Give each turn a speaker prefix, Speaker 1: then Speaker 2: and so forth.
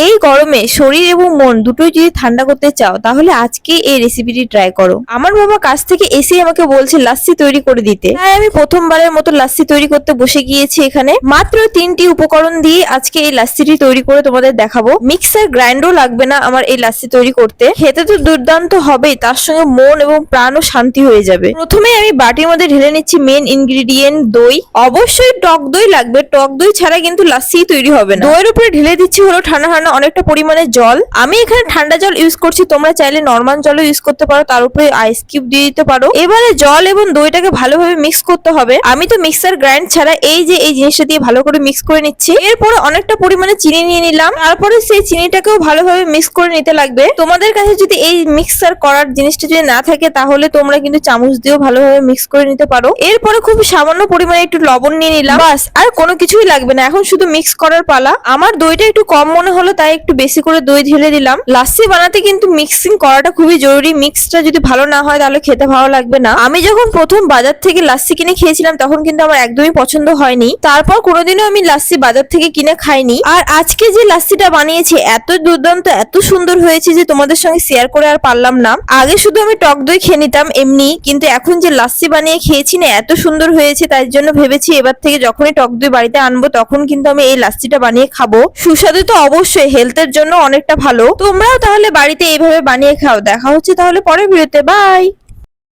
Speaker 1: এই গরমে শরীর এবং মন দুটোই যদি ঠান্ডা করতে চাও তাহলে আজকে এই রেসিপিটি ট্রাই করো। আমার বাবা কাছ থেকে এসে আমাকে বলছে লাস্সি তৈরি করে দিতে, তাই আমি প্রথমবারের মতো লাস্সি তৈরি করতে বসে গিয়েছি। এখানে মাত্র 3টি উপকরণ দিয়ে আজকে এই লাস্সিটি তৈরি করে তোমাদের দেখাবো। মিক্সার গ্রাইন্ডারও লাগবে না আমার এই লাস্সি তৈরি করতে। খেতে তো দুর্দান্ত হবেই, তার সঙ্গে মন এবং প্রাণও শান্তি হয়ে যাবে। প্রথমে আমি বাটির মধ্যে ঢেলে নিচ্ছি মেন ইনগ্রেডিয়েন্ট দই। অবশ্যই টক দই লাগবে, টক দই ছাড়া কিন্তু লাস্সি তৈরি হবে না। দইয়ের উপরে ঢেলে দিচ্ছি হলো ঠান্ডা ঠান্ডা অনেকটা পরিমাণে জল। আমি এখানে ঠান্ডা জল ইউজ করছি, তোমরা চাইলে নরমাল জলও ইউজ করতে পারো, তার উপরে আইস কিউব দিয়ে দিতে পারো। এবারে জল এবং দইটাকে ভালোভাবে মিক্স করতে হবে। আমি তো মিক্সার গ্রাইন্ড ছাড়া এই জিনিসটা দিয়ে ভালো করে মিক্স করে নিচ্ছি। এরপরে অনেকটা পরিমাণে চিনি নিয়ে নিলাম, তারপরে সেই চিনিটাকেও ভালোভাবে মিক্স করে নিতে লাগবে। তোমাদের কাছে যদি এই মিক্সার করার জিনিসটা যদি না থাকে তাহলে তোমরা কিন্তু চামচ দিয়েও ভালোভাবে মিক্স করে নিতে পারো। এরপরে খুব সামান্য পরিমাণে একটু লবণ নিয়ে নিলাম, বাস আর কোনো কিছুই লাগবে না, এখন শুধু মিক্স করার পালা। আমার দইটা একটু কম মনে হলো তাই একটু বেশি করে দই ঢেলে দিলাম। লাস্সি বানাতে কিন্তু মিক্সিং করাটা খুবই জরুরি, মিক্সটা যদি ভালো না হয় তাহলে খেতে ভালো লাগবে না। আমি যখন প্রথম বাজার থেকে লাস্সি কিনে খেয়েছিলাম তখন কিন্তু আমার একদমই পছন্দ হয়নি, তারপর কোনোদিনও আমি লাস্সি বাজার থেকে কিনে খাইনি। আর আজকে যে লাস্সিটা বানিয়েছি এত দুর্দান্ত এত সুন্দর হয়েছে যে তোমাদের সঙ্গে শেয়ার করে আর পারলাম না। আগে শুধু আমি টক দই খেয়ে নিতাম এমনি, কিন্তু এখন যে লাস্সি বানিয়ে খেয়েছি না এত সুন্দর হয়েছে, তাই জন্য ভেবেছি এবার থেকে যখনই টক দই বাড়িতে আনবো তখন কিন্তু আমি এই লাস্সিটা বানিয়ে খাবো। সুস্বাদু তো অবশ্যই, হেলথের জন্য অনেকটা ভালো। তোমরাও তাহলে বাড়িতে এইভাবে বানিয়ে খাও। দেখা হচ্ছে তাহলে পরের ভিডিওতে, বাই।